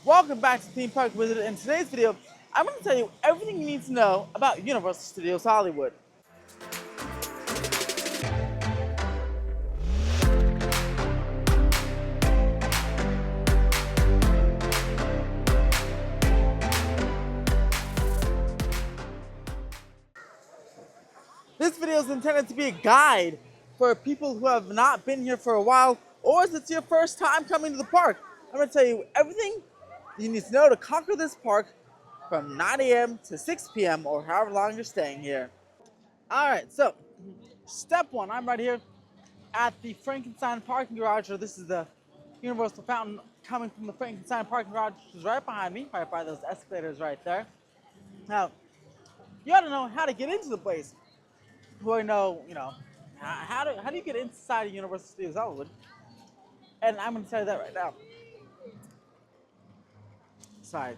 Welcome back to Theme Park Wizard. In today's video, I'm going to tell you everything you need to know about Universal Studios Hollywood. This video is intended to be a guide for people who have not been here for a while, or if it's your first time coming to the park. I'm going to tell you everything you need to know to conquer this park from 9 a.m. to 6 p.m. or however long you're staying here. Alright, so step one, I'm right here at the Frankenstein parking garage, or this is the Universal Fountain coming from the Frankenstein parking garage, which is right behind me, right by those escalators right there. Now, you ought to know how to get into the place. Well, how do you get inside of Universal Studios Hollywood? And I'm going to tell you that right now. Sorry,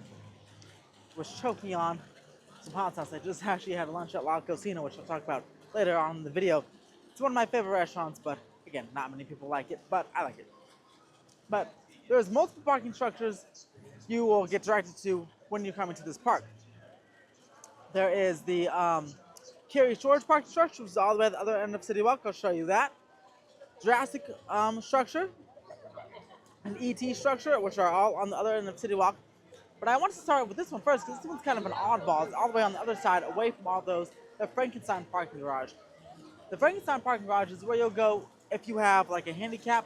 was choking on some hot sauce. I just actually had lunch at COCINA, which I'll talk about later on in the video. It's one of my favorite restaurants, but again, not many people like it, but I like it. But there's multiple parking structures you will get directed to when you're coming to this park. There is the Cary Shores parking structure, which is all the way at the other end of City Walk. I'll show you that. Jurassic structure, and ET structure, which are all on the other end of City Walk. But I want to start with this one first, because this one's kind of an oddball. It's all the way on the other side, away from all those, the Frankenstein parking garage. The Frankenstein parking garage is where you'll go if you have like a handicap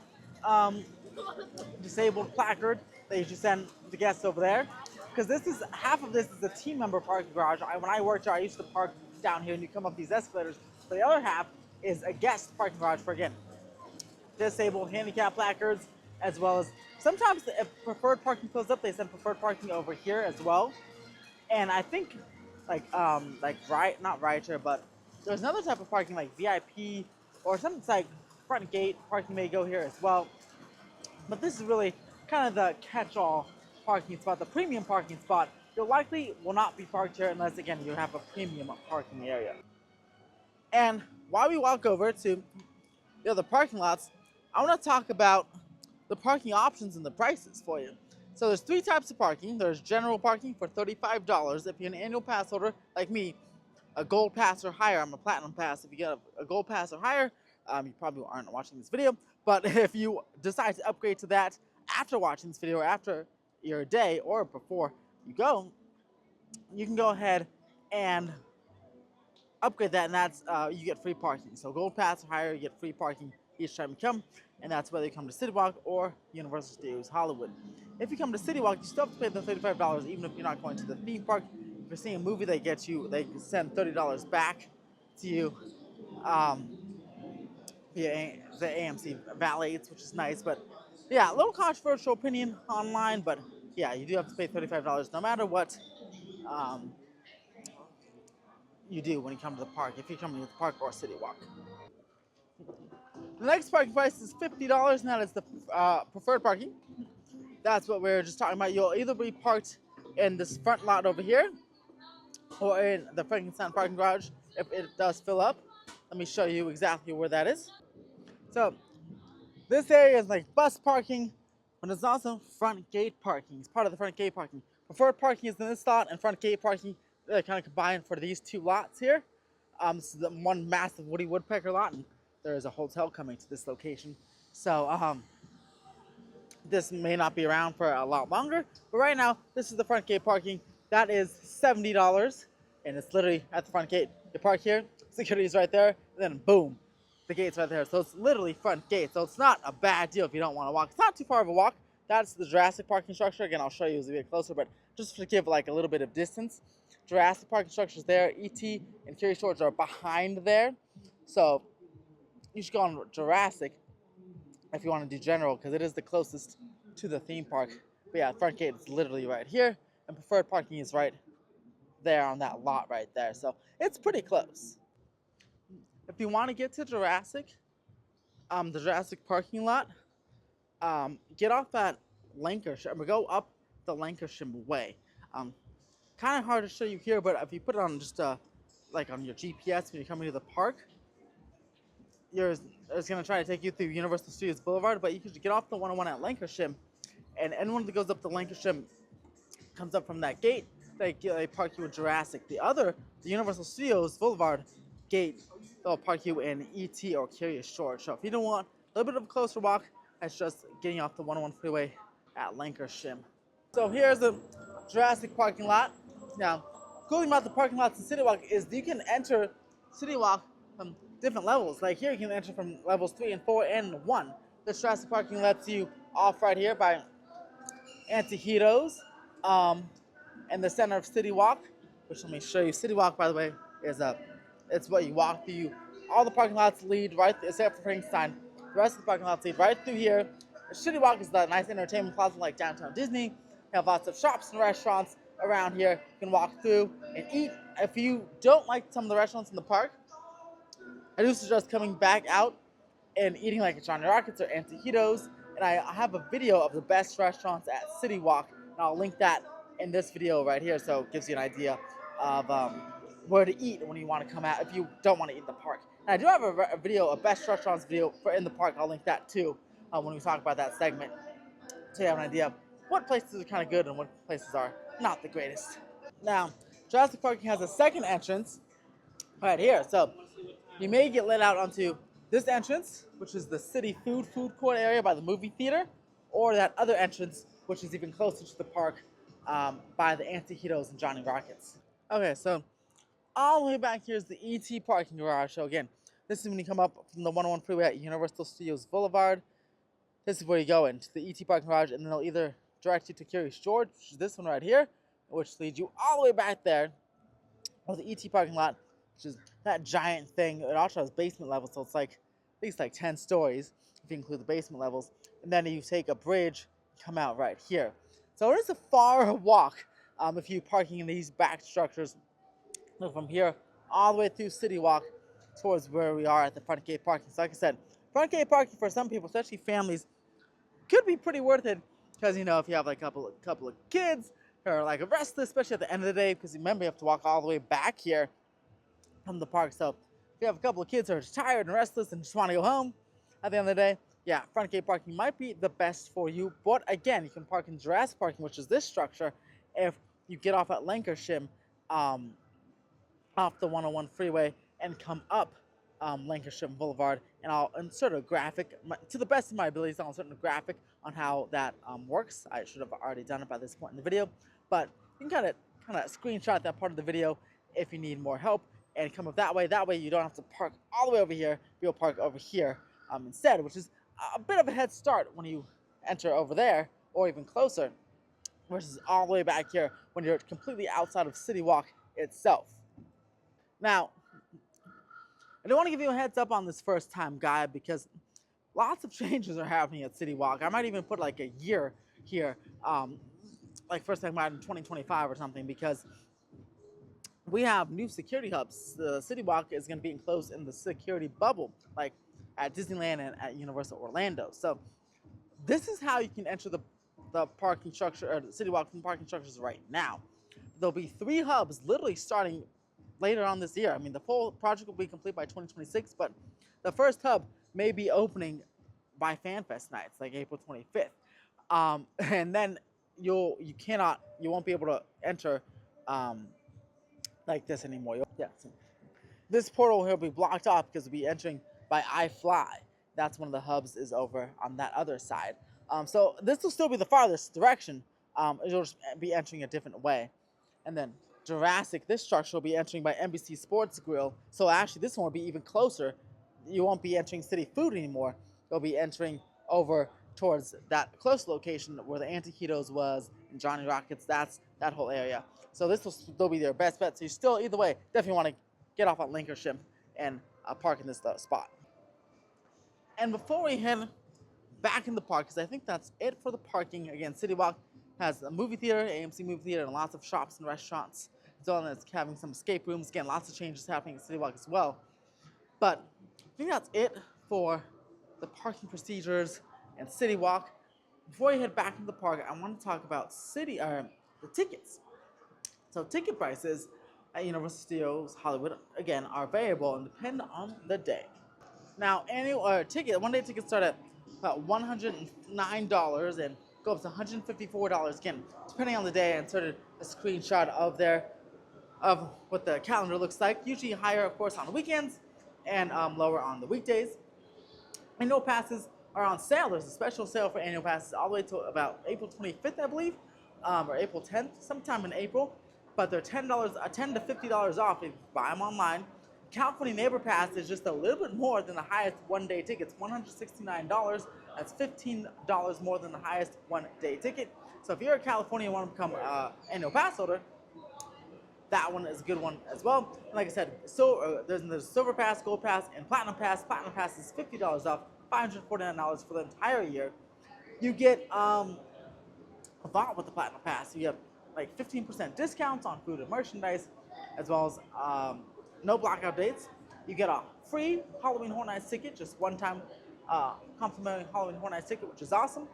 disabled placard that you should send the guests over there. Because half of this is a team member parking garage. When I worked here, I used to park down here and you come up these escalators. But the other half is a guest parking garage for, again, disabled handicap placards, as well as sometimes if preferred parking fills up, they send preferred parking over here as well. And I think not rideshare, but there's another type of parking like VIP or something like front gate parking may go here as well. But this is really kind of the catch-all parking spot, the premium parking spot. You likely will not be parked here unless, again, you have a premium parking area. And while we walk over to the other parking lots, I want to talk about the parking options and the prices for you. So there's three types of parking. There's general parking for $35 if you're an annual pass holder like me, a gold pass or higher. I'm a platinum pass. If you get a gold pass or higher, you probably aren't watching this video, but if you decide to upgrade to that after watching this video or after your day or before you go, you can go ahead and upgrade that, and that's you get free parking. So gold pass or higher, you get free parking each time you come, and that's whether you come to City Walk or Universal Studios Hollywood. If you come to City Walk, you still have to pay the $35, even if you're not going to the theme park. If you're seeing a movie, they send $30 back to you via the AMC valets, which is nice. But yeah, a little controversial opinion online, but yeah, you do have to pay $35 no matter what you do when you come to the park, if you're coming to the park or City Walk. The next parking price is $50, and that is the preferred parking. That's what we're just talking about. You'll either be parked in this front lot over here or in the Frankenstein parking garage if it does fill up. Let me show you exactly where that is. So this area is like bus parking, but it's also front gate parking. It's part of the front gate parking. Preferred parking is in this lot, and front gate parking, they're kind of combined for these two lots here. This is the one massive Woody Woodpecker lot, and there is a hotel coming to this location. So this may not be around for a lot longer, but right now, this is the front gate parking. That is $70, and it's literally at the front gate. You park here, security is right there, and then boom, the gate's right there. So it's literally front gate, so it's not a bad deal if you don't want to walk. It's not too far of a walk. That's the Jurassic parking structure. Again, I'll show you as we get closer, but just to give like a little bit of distance. Jurassic parking structure is there. ET and Cary Shores are behind there. So you should go on Jurassic if you want to do general, because it is the closest to the theme park. But yeah, front gate is literally right here, and preferred parking is right there on that lot right there. So it's pretty close. If you want to get to Jurassic, the Jurassic parking lot, get off at Lancashire, or go up the Lancashire way. Kind of hard to show you here, but if you put it on just like on your GPS when you're coming to the park, it's going to try to take you through Universal Studios Boulevard, but you can get off the 101 at Lancashire, and anyone that goes up to Lancashire comes up from that gate, they park you in Jurassic. The Universal Studios Boulevard gate, they'll park you in ET or Curious George. So if you don't want a little bit of a closer walk, that's just getting off the 101 freeway at Lancashire. So here's the Jurassic parking lot. Now, cool thing about the parking lots in City Walk is you can enter City Walk from different levels. Like here, you can enter from levels 3 and 4 and 1. The Jurassic parking lets you off right here by Antihedos in the center of City Walk, which let me show you. City Walk, by the way, is it's what you walk through. All the parking lots lead right, except for Frankenstein. The rest of the parking lots lead right through here. The City Walk is the nice entertainment plaza like downtown Disney. You have lots of shops and restaurants around here. You can walk through and eat. If you don't like some of the restaurants in the park, I do suggest coming back out and eating like a Johnny Rockets or Antihedos. And I have a video of the best restaurants at City Walk, and I'll link that in this video right here, so it gives you an idea of where to eat when you want to come out if you don't want to eat in the park. And I do have a video, a best restaurants video for in the park. I'll link that too when we talk about that segment, so you have an idea of what places are kind of good and what places are not the greatest. Now, Jurassic Park has a second entrance right here, so you may get let out onto this entrance, which is the city food court area by the movie theater, or that other entrance, which is even closer to the park by the Antihedos and Johnny Rockets. Okay, so all the way back here is the ET parking garage. So again, this is when you come up from the 101 freeway at Universal Studios Boulevard. This is where you go into the ET parking garage, and then they'll either direct you to Curious George, which is this one right here, which leads you all the way back there, or the ET parking lot, which is that giant thing. It also has basement levels, so it's like at least like 10 stories if you include the basement levels. And then you take a bridge, come out right here. So it is a far walk if you're parking in these back structures. So from here all the way through City Walk towards where we are at the front gate parking. So like I said, front gate parking for some people, especially families, could be pretty worth it, because you know, if you have like a couple of kids who are like restless, especially at the end of the day, because remember you have to walk all the way back here from the park. So if you have a couple of kids who are just tired and restless and just want to go home at the end of the day, yeah, front gate parking might be the best for you. But again, you can park in Jurassic parking, which is this structure, if you get off at Lancashire off the 101 freeway and come up Lancashire Boulevard. And I'll insert a graphic, to the best of my abilities, I'll insert a graphic on how that works. I should have already done it by this point in the video, but you can kind of screenshot that part of the video if you need more help and come up that way. That way you don't have to park all the way over here. You'll park over here instead, which is a bit of a head start when you enter over there, or even closer, versus all the way back here when you're completely outside of City Walk itself. Now, I don't want to give you a heads up on this first time guide, because lots of changes are happening at City Walk. I might even put like a year here, like first time guide in 2025 or something, because we have new security hubs. The City Walk is going to be enclosed in the security bubble, like at Disneyland and at Universal Orlando. So this is how you can enter the parking structure, or the City Walk from parking structures right now. There'll be 3 hubs literally starting later on this year. I mean, the full project will be complete by 2026, but the first hub may be opening by FanFest nights, like April 25th. And then you won't be able to enter like this anymore. Yeah, so this portal here will be blocked off because we'll be entering by iFly. That's one of the hubs is over on that other side. So this will still be the farthest direction. It'll just be entering a different way. And then Jurassic, this structure will be entering by NBC Sports Grill. So actually this one will be even closer. You won't be entering City Food anymore. You'll be entering over towards that close location where the Antihedos was and Johnny Rockets. That's that whole area. So this will still be their best bet. So you still, either way, definitely want to get off at Lancashire and park in this spot. And before we head back in the park, because I think that's it for the parking. Again, City Walk has a movie theater, AMC movie theater, and lots of shops and restaurants. As well as having some escape rooms. Again, lots of changes happening at City Walk as well. But I think that's it for the parking procedures and City Walk. Before you head back into the park, I want to talk about the tickets. So ticket prices at Universal Studios Hollywood, again, are variable and depend on the day. Now, one-day tickets start at about $109, and go up to $154 again, depending on the day. I inserted a screenshot of what the calendar looks like. Usually higher, of course, on the weekends and lower on the weekdays. Annual passes are on sale. There's a special sale for annual passes all the way to about April 25th, I believe, or April 10th, sometime in April. But they're $10 to $50 off if you buy them online. California Neighbor Pass is just a little bit more than the highest one-day tickets, $169. That's $15 more than the highest one-day ticket. So if you're in California and want to become an annual pass holder, that one is a good one as well. And like I said, so there's Silver Pass, Gold Pass, and Platinum Pass. Platinum Pass is $50 off, $549 for the entire year. You get a lot with the Platinum Pass. You have like 15% discounts on food and merchandise, as well as no blackout dates. You get a free Halloween Horror Nights ticket, just one-time complimentary Halloween Horror Nights ticket, which is awesome,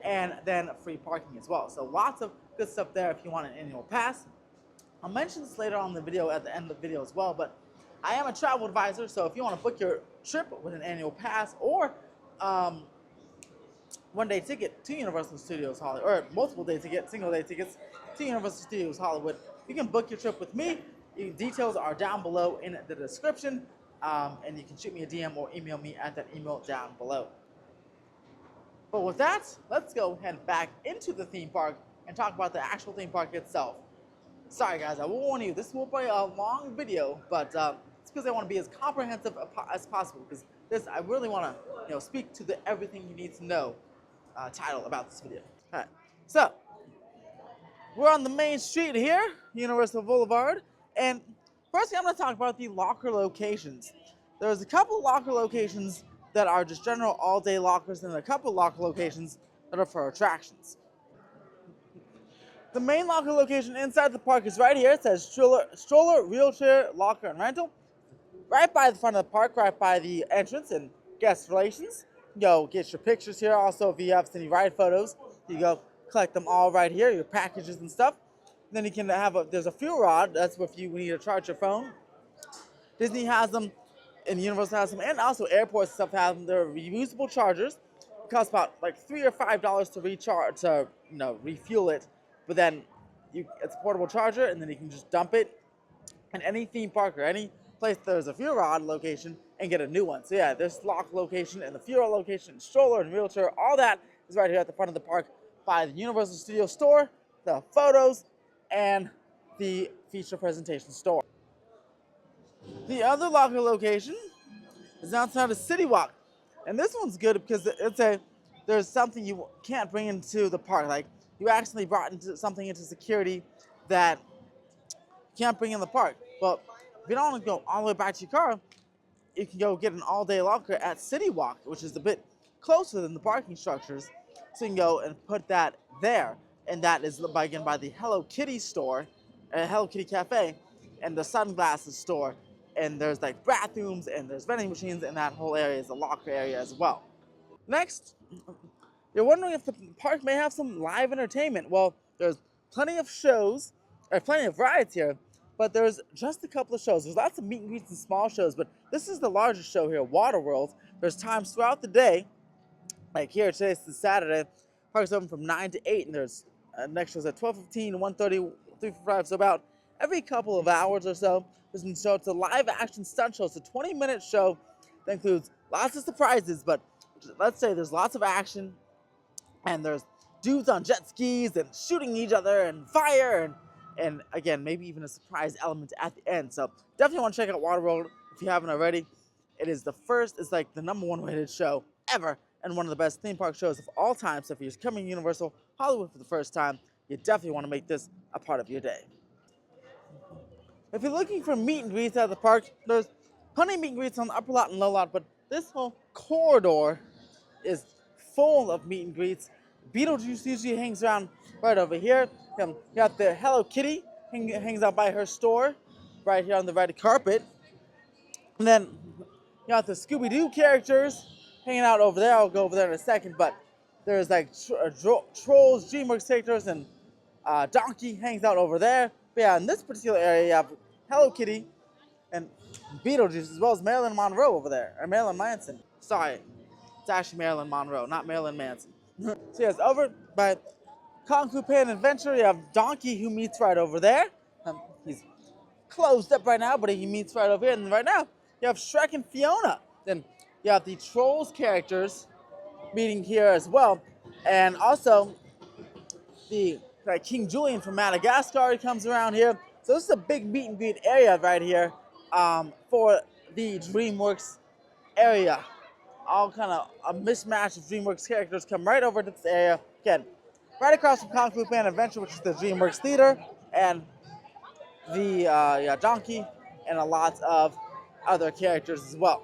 and then free parking as well. So lots of good stuff there if you want an annual pass. I'll mention this later on in the video, at the end of the video as well, but I am a travel advisor, so if you want to book your trip with an annual pass or one-day ticket to Universal Studios Hollywood, or multiple-day tickets, single-day tickets to Universal Studios Hollywood, you can book your trip with me. Details are down below in the description, and you can shoot me a DM or email me at that email down below. But with that, let's go head back into the theme park and talk about the actual theme park itself. Sorry guys, I will warn you, this will be a long video, but it's because I want to be as comprehensive as possible, because this, I really want to speak to the everything you need to know title about this video. Alright, so we're on the main street here, Universal Boulevard, and first I'm going to talk about the locker locations. There's a couple locker locations that are just general all-day lockers, and a couple locker locations that are for attractions. The main locker location inside the park is right here. It says stroller, wheelchair, locker, and rental. Right by the front of the park, right by the entrance and guest relations. You go get your pictures here. Also, if you have any ride photos, you go collect them all right here, your packages and stuff. And then you can have there's a fuel rod. That's if you need to charge your phone. Disney has them, and Universal has them, and also airports and stuff have them. They're reusable chargers. It costs about like $3 or $5 to recharge, to refuel it. But then it's a portable charger, and then you can just dump it in any theme park or any place there's a fuel rod location and get a new one. So yeah, this lock location and the fuel rod location, stroller and wheelchair, all that is right here at the front of the park by the Universal Studios store, the photos, and the feature presentation store. The other locker location is outside of City Walk, and this one's good because there's something you can't bring into the park, like you accidentally brought something into security that you can't bring in the park. Well, if you don't want to go all the way back to your car, you can go get an all-day locker at City Walk, which is a bit closer than the parking structures. So you can go and put that there. And that is, again, by the Hello Kitty store, Hello Kitty Cafe, and the Sunglasses store. And there's like bathrooms, and there's vending machines, and that whole area is a locker area as well. Next, you're wondering if the park may have some live entertainment. Well, there's plenty of shows, or plenty of rides here, but there's just a couple of shows. There's lots of meet and greets and small shows, but this is the largest show here, Waterworld. There's times throughout the day, like here, today's Saturday, park's open from 9 to 8, and there's next show's at 12:15, 1:30, 3:45, so about every couple of hours or so, there's a show. It's a live action stunt show. It's a 20-minute show that includes lots of surprises, but let's say there's lots of action, and there's dudes on jet skis and shooting each other and fire and again, maybe even a surprise element at the end. So definitely want to check out Waterworld if you haven't already. It's like the #1 rated show ever and one of the best theme park shows of all time. So if you're coming to Universal Hollywood for the first time, you definitely want to make this a part of your day. If you're looking for meet and greets at the park, there's plenty of meet and greets on the upper lot and lower lot, but this whole corridor is full of meet and greets. Beetlejuice usually hangs around right over here. You got the Hello Kitty hangs out by her store right here on the red carpet. And then you got the Scooby-Doo characters hanging out over there. I'll go over there in a second, but there's like Trolls, DreamWorks characters, and Donkey hangs out over there. But yeah, in this particular area, you have Hello Kitty and Beetlejuice, as well as Marilyn Monroe over there, or Marilyn Manson. Sorry, it's actually Marilyn Monroe, not Marilyn Manson. So yes, over by Kung Fu Panda Adventure, you have Donkey who meets right over there. He's closed up right now, but he meets right over here. And right now, you have Shrek and Fiona. Then you have the Trolls characters meeting here as well. And also, the King Julian from Madagascar comes around here. So this is a big meet and greet area right here for the DreamWorks area. All kind of a mismatch of DreamWorks characters come right over to this area. Again, right across from Kung Fu Panda Adventure, which is the DreamWorks theater, and the Donkey, and a lot of other characters as well.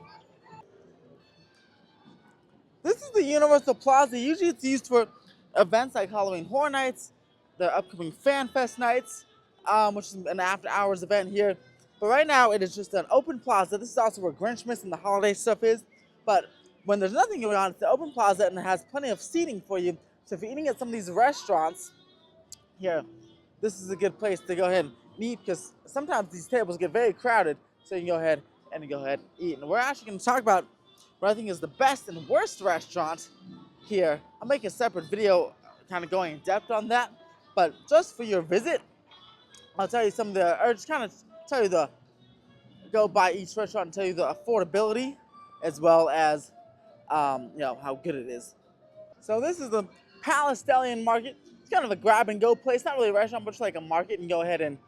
This is the Universal Plaza. Usually it's used for events like Halloween Horror Nights, the upcoming Fan Fest nights, which is an after hours event here. But right now it is just an open plaza. This is also where Grinchmas and the holiday stuff is. But when there's nothing going on, it's an open plaza and it has plenty of seating for you. So if you're eating at some of these restaurants here, this is a good place to go ahead and eat because sometimes these tables get very crowded. So you can go ahead and eat. And we're actually going to talk about what I think is the best and worst restaurant here. I'll make a separate video kind of going in depth on that. But just for your visit, I'll tell you some of the, or just kind of tell you go by each restaurant and tell you the affordability as well as, how good it is. So this is the Palestinian Market. It's kind of a grab and go place, not really a restaurant, but just like a market, and go ahead and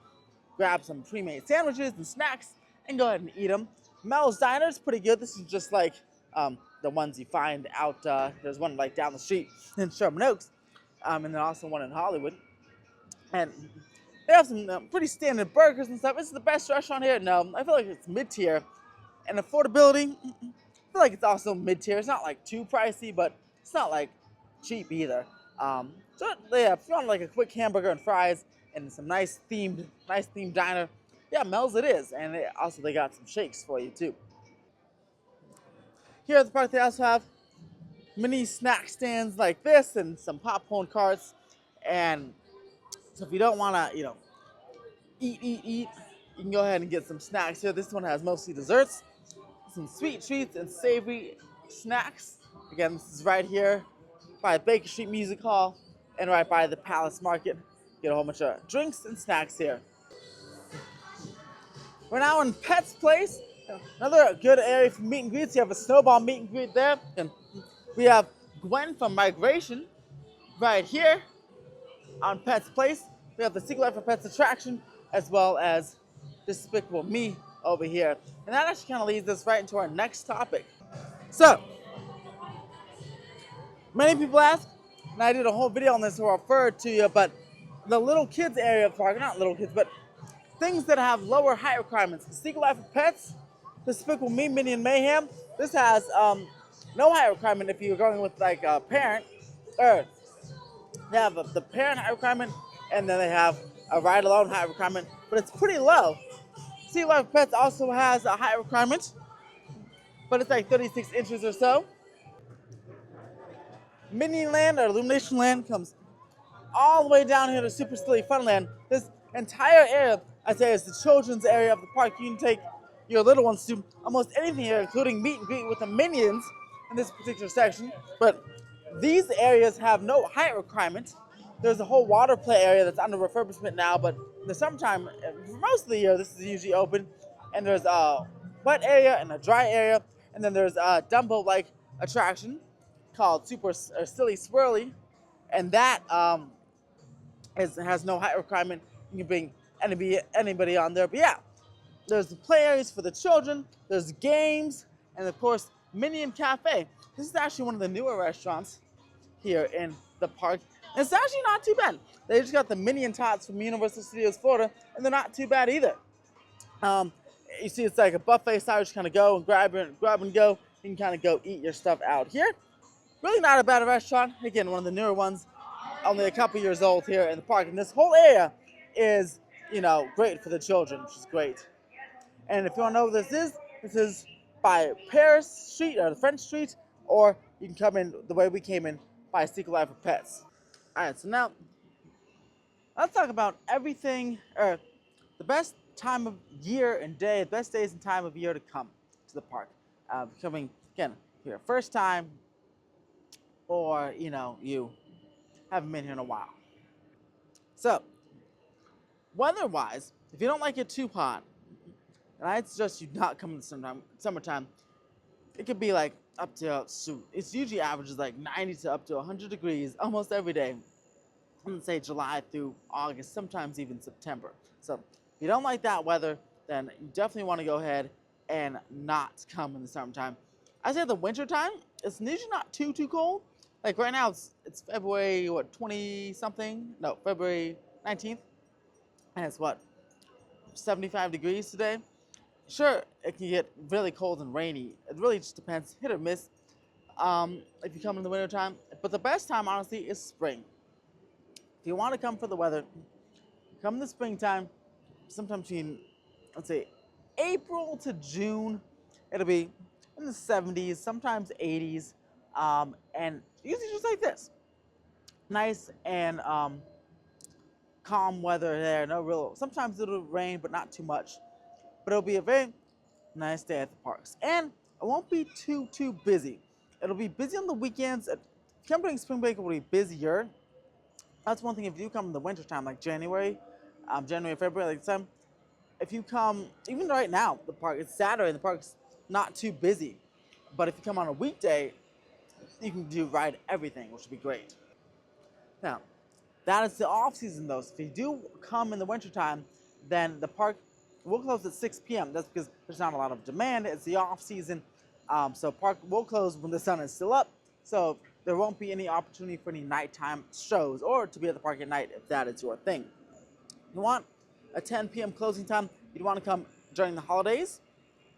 grab some pre-made sandwiches and snacks and go ahead and eat them. MEL'S Diner is pretty good. This is just like the ones you find out. There's one like down the street in Sherman Oaks, and then also one in Hollywood. And they have some pretty standard burgers and stuff. Is it the best restaurant here? No, I feel like it's mid-tier. And affordability, I feel like it's also mid-tier. It's not like too pricey, but it's not like cheap either. So yeah, if you want like a quick hamburger and fries and some nice themed diner, yeah, MEL'S it is. And they got some shakes for you too. Here at the park, they also have mini snack stands like this and some popcorn carts. And so if you don't want to, eat, you can go ahead and get some snacks here. This one has mostly desserts, some sweet treats, and savory snacks. Again, this is right here by Baker Street Music Hall and right by the Palace Market. Get a whole bunch of drinks and snacks here. We're now in Pet's Place. Another good area for meet and greets. You have a snowball meet and greet there. And we have Gwen from Migration right here on Pet's Place. We have the Secret Life of Pets attraction as well as Despicable Me over here. And that actually kind of leads us right into our next topic. So, many people ask, and I did a whole video on this to refer to you, but the little kids area of the park, not little kids, but things that have lower height requirements. The Secret Life of Pets, Despicable Me, Minion Mayhem. This has no height requirement if you're going with like a parent. Or they have the parent height requirement, and then they have a ride alone height requirement, but it's pretty low. Secret Life of Pets also has a height requirement, but it's like 36 inches or so. Minion Land or Illumination Land comes all the way down here to Super Silly Funland. This entire area, I'd say, is the children's area of the park. You can take your little ones to almost anything here, including meet and greet with the Minions in this particular section. But these areas have no height requirement. There's a whole water play area that's under refurbishment now, but in the summertime, for most of the year, this is usually open. And there's a wet area and a dry area, and then there's a Dumbo-like attraction called Super Silly Swirly, and that has no height requirement. You can bring anybody on there. But yeah, there's the play areas for the children, there's games, and of course, Minion Cafe. This is actually one of the newer restaurants here in the park. And it's actually not too bad. They just got the Minion Tots from Universal Studios Florida, and they're not too bad either. You see, it's like a buffet style. You just kind of go and grab and go. You can kind of go eat your stuff out here. Really not a bad restaurant. Again, one of the newer ones, only a couple years old here in the park. And this whole area is, great for the children, which is great. And if you want to know what this is by Paris Street or the French Street, or you can come in the way we came in by Secret Life of Pets. All right, so now let's talk about everything, or the best time of year and day, the best days and time of year to come to the park. Coming, again, here, first time, or, you know, you haven't been here in a while. So, weather-wise, if you don't like it too hot, and I'd suggest you not come in the summertime. It could be like up to, it's usually averages like 90 to up to 100 degrees almost every day. I'm gonna say July through August, sometimes even September. So if you don't like that weather, then you definitely want to go ahead and not come in the summertime. I say the winter time, it's usually not too cold. Like right now, it's February, what, 20 something? No, February 19th. And it's what, 75 degrees today? Sure, it can get really cold and rainy. It really just depends, hit or miss, if you come in the winter time. But the best time, honestly, is spring. If you want to come for the weather, come in the springtime, sometime between, let's say, April to June. It'll be in the 70s, sometimes 80s, and usually just like this. Nice and calm weather there. No real, sometimes it'll rain, but not too much. But it'll be a very nice day at the parks. And it won't be too busy. It'll be busy on the weekends. Come during spring break, it will be busier. That's one thing. If you come in the winter time, like January, February, like time, if you come, even right now, the park, it's Saturday, and the park's not too busy. But if you come on a weekday, you can ride everything, which would be great. Now, that is the off season though. So if you do come in the winter time, then the park will close at 6 p.m. That's because there's not a lot of demand. It's the off season. So park will close when the sun is still up. So there won't be any opportunity for any nighttime shows or to be at the park at night if that is your thing. You want a 10 p.m. closing time, you'd want to come during the holidays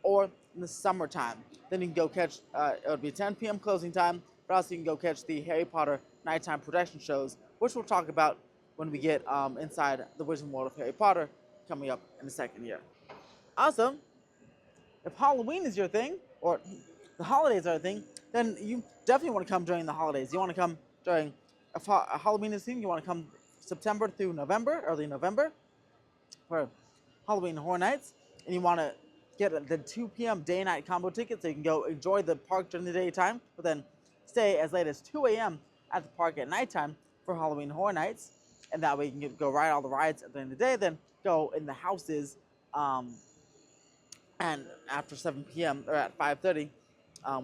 or in the summertime. Then you can go catch, it would be 10 p.m. closing time, but also you can go catch the Harry Potter nighttime production shows, which we'll talk about when we get inside the Wizarding World of Harry Potter coming up in the second year. Also, if Halloween is your thing, or the holidays are a thing, then you definitely want to come during the holidays. You want to come during a Halloween is thing, you want to come September through November, early November, for Halloween Horror Nights, and you want to get the 2 p.m. day-night combo ticket so you can go enjoy the park during the daytime, but then stay as late as 2 a.m. at the park at nighttime for Halloween Horror Nights, and that way you can go ride all the rides at the end of the day, then go in the houses, and after 7 p.m. or at 5:30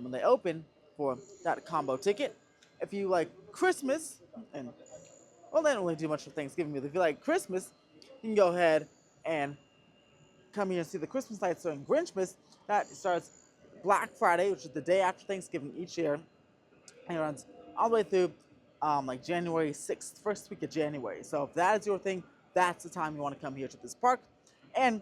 when they open for that combo ticket. If you like Christmas, and well, they don't really do much for Thanksgiving, but if you like Christmas, you can go ahead and come here and see the Christmas lights during Grinchmas. That starts Black Friday, which is the day after Thanksgiving each year, and it runs all the way through like January 6th, first week of January. So if that is your thing, that's the time you want to come here to this park. And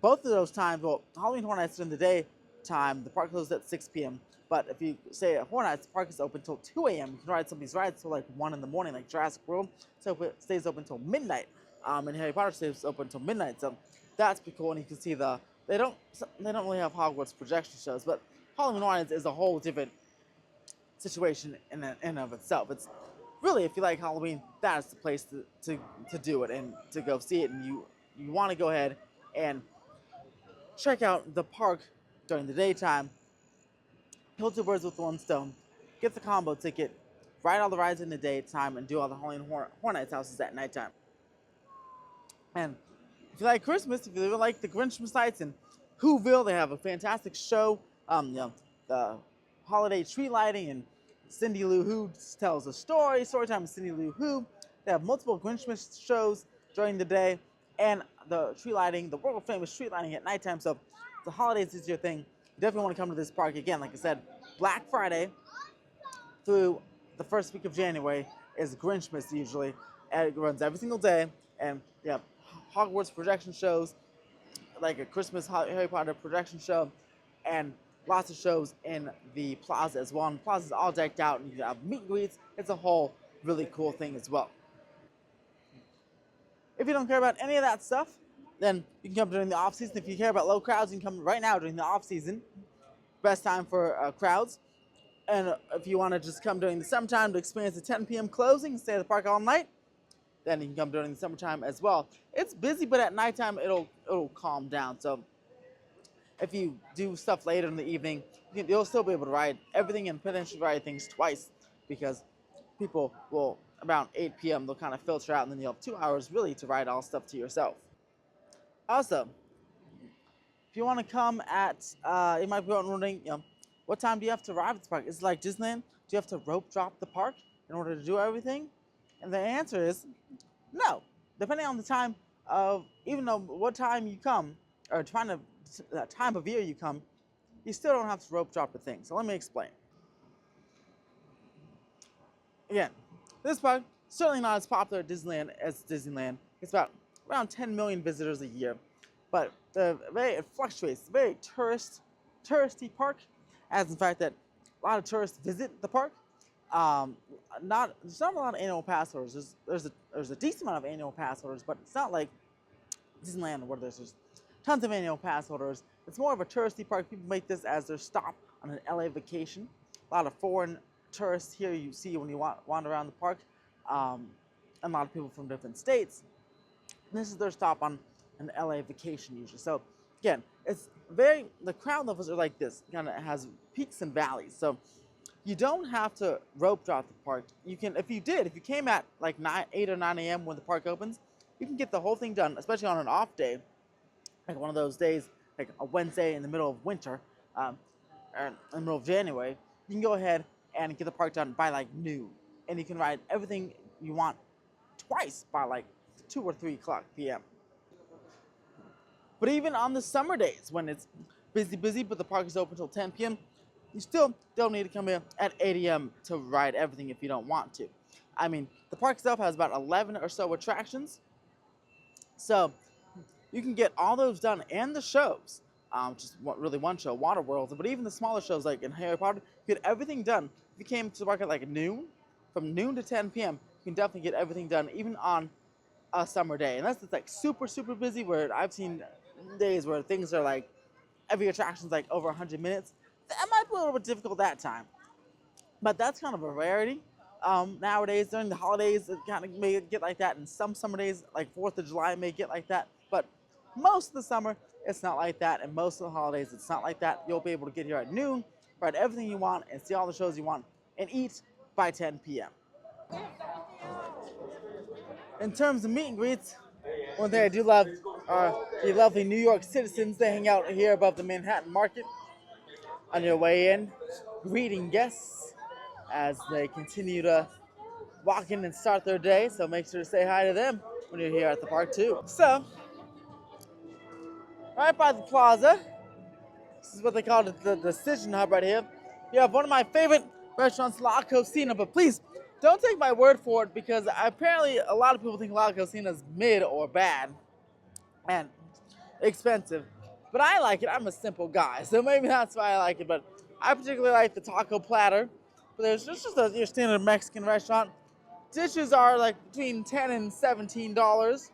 both of those times, well, Halloween Horror Nights during the daytime, the park closes at 6 p.m. But if you stay at Horror Nights, the park is open until 2 a.m. You can ride some of these rides till like 1 in the morning, like Jurassic World. So it stays open until midnight. And Harry Potter stays open until midnight. So that's pretty cool. And you can see they don't really have Hogwarts projection shows, but Halloween Horror Nights is a whole different situation in and of itself. It's really, if you like Halloween, that is the place to do it and to go see it. And you want to go ahead and check out the park during the daytime, kill two birds with one stone, get the combo ticket, ride all the rides in the daytime, and do all the Halloween Horror Nights houses at nighttime. And if you like Christmas, if you like the Grinchmas lights in Whoville, they have a fantastic show. The holiday tree lighting, and Cindy Lou Who tells a story time with Cindy Lou Who. They have multiple Grinchmas shows during the day, and the tree lighting, the world famous tree lighting at nighttime. So the holidays is your thing. You definitely want to come to this park again. Like I said, Black Friday through the first week of January is Grinchmas usually, and it runs every single day. And yeah, Hogwarts projection shows, like a Christmas Harry Potter projection show, and lots of shows in the plaza as well. And the plaza is all decked out, and you have meet and greets. It's a whole really cool thing as well. If you don't care about any of that stuff, then you can come during the off season. If you care about low crowds, you can come right now during the off season. Best time for crowds. And if you want to just come during the summertime to experience the 10 p.m. closing, stay at the park all night, then you can come during the summertime as well. It's busy, but at nighttime it'll calm down. So if you do stuff later in the evening, you'll still be able to ride everything and potentially ride things twice because people will, around 8 p.m., they'll kind of filter out, and then you'll have 2 hours really to ride all stuff to yourself. Also, if you want to come at, you might be wondering, what time do you have to arrive at the park? Is it like Disneyland? Do you have to rope drop the park in order to do everything? And the answer is no. Depending on the time of, even though what time you come, or the time of year you come, you still don't have to rope drop the thing. So let me explain. Again, this park, certainly not as popular at Disneyland as Disneyland. It's about around 10 million visitors a year. But it fluctuates. It's a very touristy park, as in fact that a lot of tourists visit the park. There's not a lot of annual pass holders. There's a decent amount of annual pass holders, but it's not like Disneyland where there's just tons of annual pass holders. It's more of a touristy park. People make this as their stop on an LA vacation. A lot of foreign tourists here you see when you wander around the park, and a lot of people from different states. And this is their stop on an LA vacation usually. So again, the crowd levels are like this. Kind of has peaks and valleys. So you don't have to rope drop the park. You can, if you came at like 8 or 9 a.m. when the park opens, you can get the whole thing done, especially on an off day, like one of those days, like a Wednesday in the middle of winter, or in the middle of January. You can go ahead and get the park done by like noon, and you can ride everything you want twice by like 2 or 3 o'clock p.m. But even on the summer days when it's busy, but the park is open until 10 p.m., you still don't need to come in at 8 a.m. to ride everything if you don't want to. I mean, the park itself has about 11 or so attractions, so you can get all those done and the shows. Just really one show, Water World, but even the smaller shows like in Harry Potter, you get everything done. If you came to the park at like noon, from noon to 10 p.m., you can definitely get everything done, even on a summer day. Unless it's like super busy, where I've seen days where things are like, every attraction's like over 100 minutes. That might be a little bit difficult that time. But that's kind of a rarity. Nowadays, during the holidays, it kind of may get like that, and some summer days, like 4th of July, may get like that. But most of the summer, it's not like that, and most of the holidays, it's not like that. You'll be able to get here at noon, ride everything you want, and see all the shows you want, and eat by 10 p.m. In terms of meet and greets, one thing I do love are the lovely New York citizens. They hang out here above the Manhattan Market on your way in, greeting guests as they continue to walk in and start their day. So make sure to say hi to them when you're here at the park too. So, right by the plaza, this is what they call the decision hub right here. You have one of my favorite restaurants, La Cocina, but please don't take my word for it, because apparently a lot of people think La Cocina is mid or bad and expensive. But I like it. I'm a simple guy, so maybe that's why I like it. But I particularly like the taco platter. But there's just your standard Mexican restaurant. Dishes are like between $10 and $17,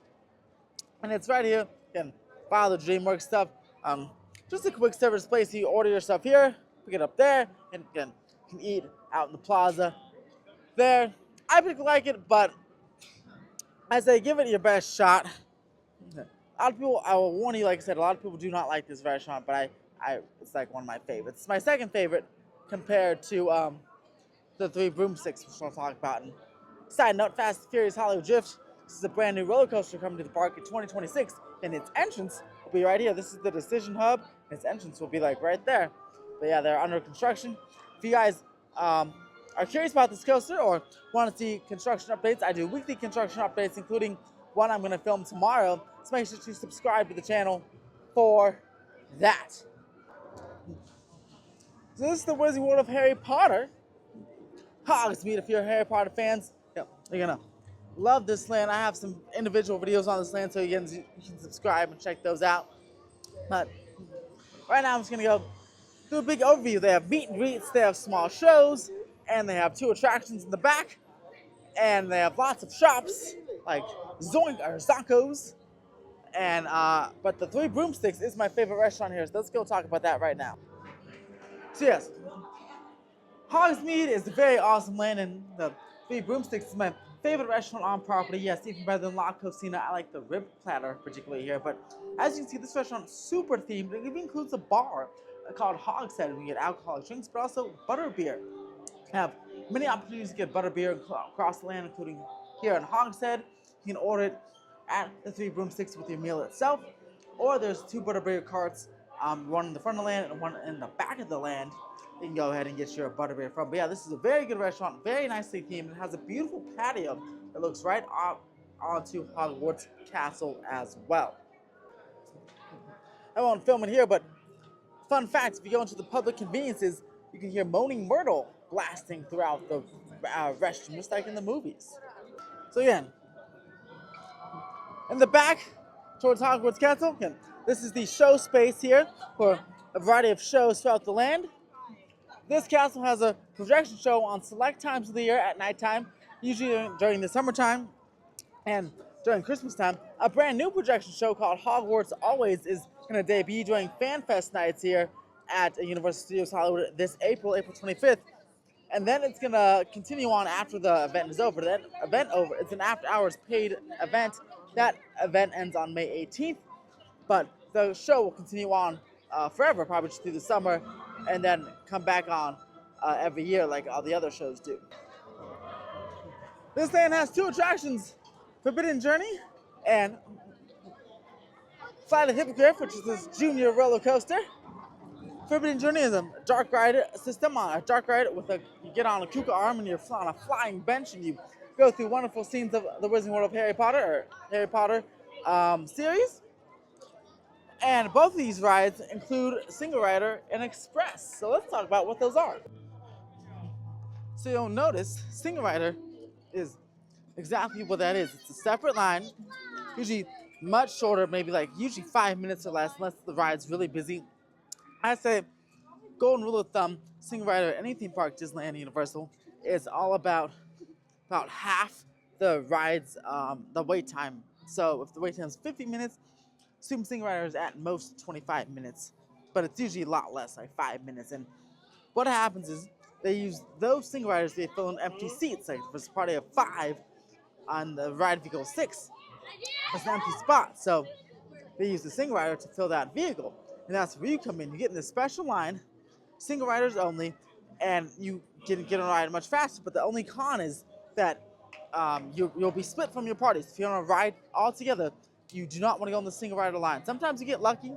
and it's right here. Again, follow the DreamWorks stuff. Just a quick service place. You order your stuff here, pick it up there, and again, you can eat out in the plaza there. I particularly like it, but I say give it your best shot. A lot of people, I will warn you, like I said, a lot of people do not like this restaurant, but it's like one of my favorites. It's my second favorite compared to the 3 Broomsticks, which we'll talk about. And side note, Fast and Furious Hollywood Drift. This is a brand new roller coaster coming to the park in 2026, and its entrance will be right here. This is the decision hub, and its entrance will be like right there. But yeah, they're under construction. If you guys are curious about this coaster or want to see construction updates, I do weekly construction updates, including one I'm going to film tomorrow. So make sure to subscribe to the channel for that. So this is the Wizarding World of Harry Potter. Hogsmeade, if you're Harry Potter fans, you're going to love this land. I have some individual videos on this land, so you can subscribe and check those out. But right now I'm just going to go do a big overview. They have meet and greets, they have small shows, and they have 2 attractions in the back. And they have lots of shops, like Zonkos. And but the 3 Broomsticks is my favorite restaurant here, so let's go talk about that right now. So yes, Hogsmeade is a very awesome land, and the 3 Broomsticks is my favorite restaurant on property. Yes, even better than La Cocina. I like the rib platter particularly here, but as you can see, this restaurant is super themed. It even includes a bar called Hogshead. We get alcoholic drinks, but also butterbeer. Have many opportunities to get butterbeer across the land, including here in Hogshead. You can order it at the Three Broomsticks with your meal itself, or there's two butterbeer carts, one in the front of the land and one in the back of the land. You can go ahead and get your butterbeer from. But yeah, this is a very good restaurant, very nicely themed. It has a beautiful patio that looks right onto Hogwarts Castle as well. I won't film it here, but fun fact, if you go into the public conveniences, you can hear Moaning Myrtle blasting throughout the restroom, just like in the movies. So again, in the back, towards Hogwarts Castle, again, this is the show space here for a variety of shows throughout the land. This castle has a projection show on select times of the year at nighttime, usually during the summertime and during Christmas time. A brand new projection show called Hogwarts Always is going to debut during FanFest nights here at Universal Studios Hollywood this April 25th. And then it's going to continue on after the event is over. That event over, it's an after hours paid event. That event ends on May 18th, but the show will continue on forever, probably just through the summer, and then come back on every year like all the other shows do. This land has two attractions, Forbidden Journey and Flight of the Hippogriff, which is this junior roller coaster. Forbidden Journey is a dark ride system, a dark ride with you get on a Kuka arm and you're on a flying bench and you go through wonderful scenes of the Wizarding World of Harry Potter series. And both of these rides include Single Rider and Express. So let's talk about what those are. So you'll notice Single Rider is exactly what that is. It's a separate line, usually much shorter, maybe like usually 5 minutes or less, unless the ride's really busy. I say, golden rule of thumb, Single Rider, any theme park, Disneyland, Universal, is all about half the ride's the wait time. So if the wait time is 50 minutes, assume Single Rider is at most 25 minutes, but it's usually a lot less, like 5 minutes. And what happens is they use those Single Riders, they fill in empty seats. Like if it's a party of 5 on the ride vehicle 6, it's an empty spot. So they use the Single Rider to fill that vehicle. And that's where you come in. You get in this special line, Single Riders only, and you can get on a ride much faster. But the only con is that you'll be split from your parties. If you're on a ride all together, you do not want to go on the Single Rider line. Sometimes you get lucky,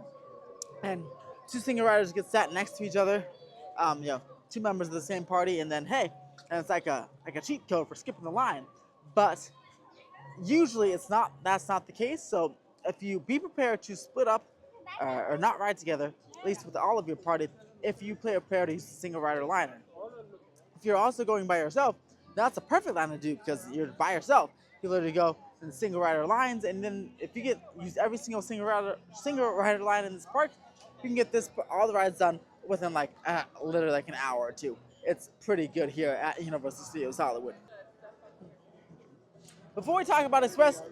and two Single Riders get sat next to each other. Two members of the same party, and then hey, and it's like a cheat code for skipping the line. But usually that's not the case. So if you be prepared to split up or not ride together, at least with all of your party, if you play a pair to use the Single Rider liner. If you're also going by yourself, that's a perfect line to do because you're by yourself. You literally go in the Single Rider lines, and then if you use every single Single Rider line in this park, you can get all the rides done within literally like an hour or two. It's pretty good here at Universal Studios Hollywood. Before we talk about Express,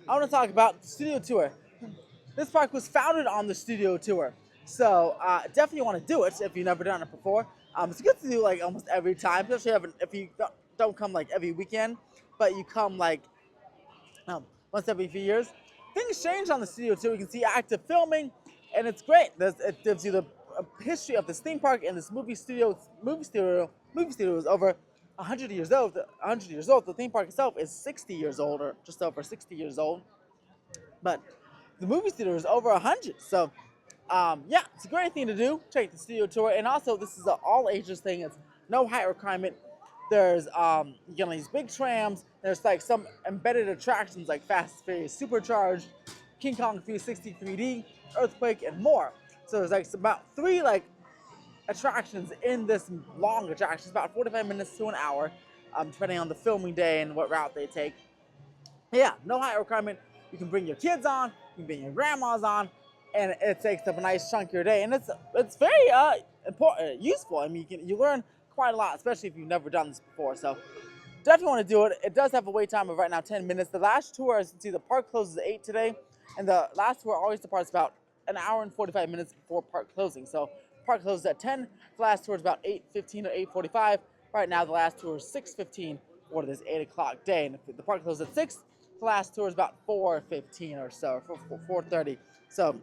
I want to talk about the studio tour. This park was founded on the studio tour, so definitely want to do it if you've never done it before. It's good to do like almost every time, especially if you don't come like every weekend, but you come like once every few years. Things change on the studio tour. You can see active filming, and it's great. It gives you the history of this theme park and this movie studio is over 100 years old. The theme park itself is 60 years old, or just over 60 years old. But the movie studio is over 100. So, it's a great thing to do. Take the studio tour. And also, this is an all ages thing. It's no height requirement. There's, these big trams. There's like some embedded attractions like Fast and Furious Supercharged, King Kong 360 3D, Earthquake, and more. So there's like about 3 attractions in this long attraction. It's about 45 minutes to an hour, depending on the filming day and what route they take. Yeah, no height requirement. You can bring your kids on, you can bring your grandmas on, and it takes up a nice chunk of your day. And it's very important, useful. I mean, you learn quite a lot, especially if you've never done this before. So definitely want to do it. It does have a wait time of right now 10 minutes. The last tour, as you can see, the park closes at 8 today, and the last tour always departs about an hour and 45 minutes before park closing. So park closes at 10. The last tour is about 8:15 or 8:45. Right now, the last tour is 6:15 for this 8 o'clock day. And if the park closes at 6, the last tour is about 4:15 or so, 4:30. So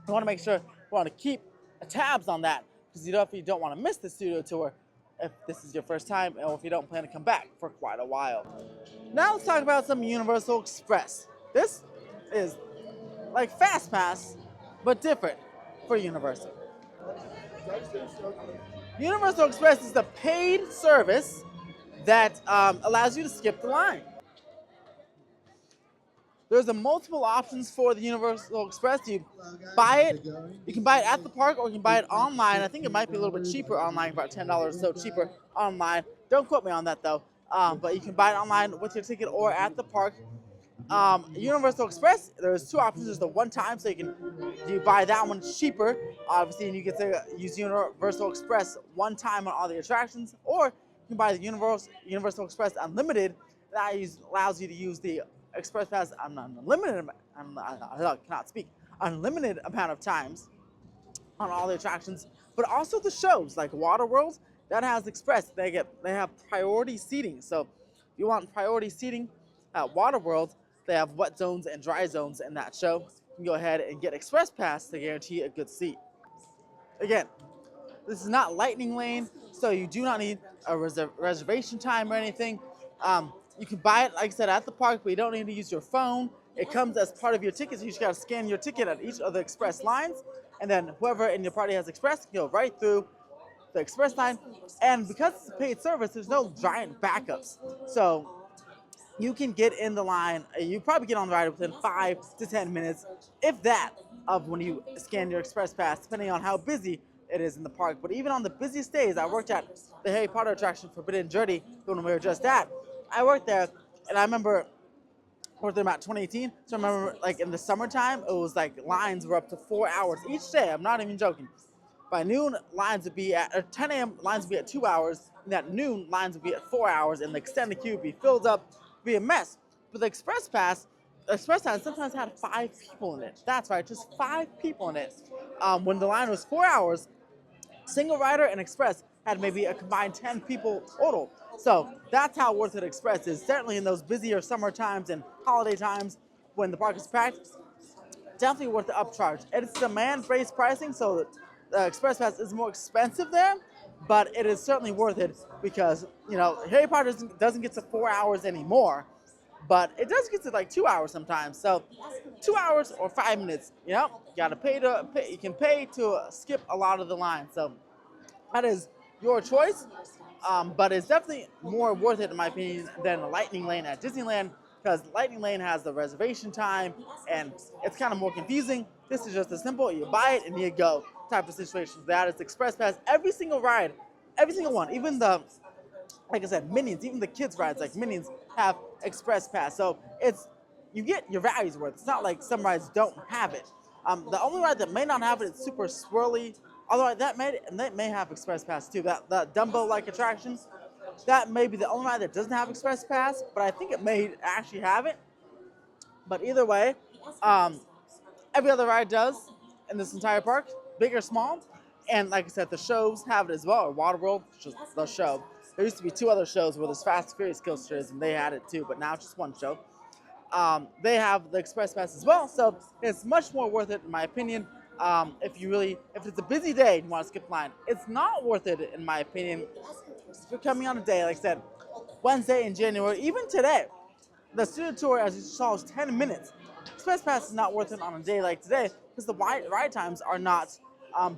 we want to make sure we want to keep tabs on that, because you don't want to miss the studio tour. if this is your first time or if you don't plan to come back for quite a while. Now let's talk about some Universal Express. This is like Fast Pass, but different for Universal. Universal Express is the paid service that allows you to skip the line. There's a multiple options for the Universal Express. You buy it, you can buy it at the park or you can buy it online. I think it might be a little bit cheaper online, about $10 or so cheaper online. Don't quote me on that though. But you can buy it online with your ticket or at the park. Universal Express, there's two options. There's the one time, so you buy that one cheaper, obviously, and you get to use Universal Express one time on all the attractions, or you can buy the Universal Express Unlimited. That allows you to use the Express Pass unlimited amount of times on all the attractions, but also the shows like Waterworld that has Express. They have priority seating. So if you want priority seating at Waterworld, they have wet zones and dry zones in that show. You can go ahead and get Express Pass to guarantee a good seat. Again, this is not Lightning Lane, so you do not need a reservation time or anything. You can buy it, like I said, at the park, but you don't need to use your phone. It comes as part of your ticket, so you just got to scan your ticket at each of the Express lines, and then whoever in your party has Express can go right through the Express line. And because it's a paid service, there's no giant backups. So you can get in the line, you probably get on the ride within 5 to 10 minutes, if that, of when you scan your Express Pass, depending on how busy it is in the park. But even on the busiest days, I worked at the Harry Potter attraction, Forbidden Journey, the one we were just at. I worked there, and I remember I worked there about 2018. So I remember, like in the summertime, it was like lines were up to 4 hours each day. I'm not even joking. By noon, lines would be at 10 a.m. Lines would be at 2 hours, and at noon, lines would be at 4 hours, and the extended queue would be filled up, be a mess. But the Express Pass sometimes had 5 people in it. That's right, just 5 people in it. When the line was 4 hours, single rider and Express had maybe a combined 10 people total. So that's how worth it Express is. Certainly in those busier summer times and holiday times when the park is packed, definitely worth the upcharge. It's demand-based pricing, so the Express Pass is more expensive there, but it is certainly worth it because, you know, Harry Potter doesn't get to 4 hours anymore, but it does get to like 2 hours sometimes. So 2 hours or 5 minutes, you know, you can pay to skip a lot of the lines. So that is your choice, but it's definitely more worth it in my opinion than Lightning Lane at Disneyland, because Lightning Lane has the reservation time and it's kind of more confusing. This is just as simple, you buy it and you go type of situation. That is Express Pass. Every single ride, every single one, even the, like I said, Minions, even the kids rides like Minions have Express Pass. So you get your value's worth. It's not like some rides don't have it. The only ride that may not have it is Super Swirly, although that may have Express Pass too. That Dumbo-like attraction, that may be the only ride that doesn't have Express Pass, but I think it may actually have it. But either way, every other ride does in this entire park, big or small. And like I said, the shows have it as well, or Waterworld, just the show. There used to be 2 other shows where there's Fast and Furious coasters, and they had it too, but now it's just one show. They have the Express Pass as well, so it's much more worth it in my opinion. If it's a busy day and you want to skip line, it's not worth it in my opinion. If you're coming on a day, like I said, Wednesday in January, even today, the studio tour, as you saw, is 10 minutes. Express Pass is not worth it on a day like today because the ride times are not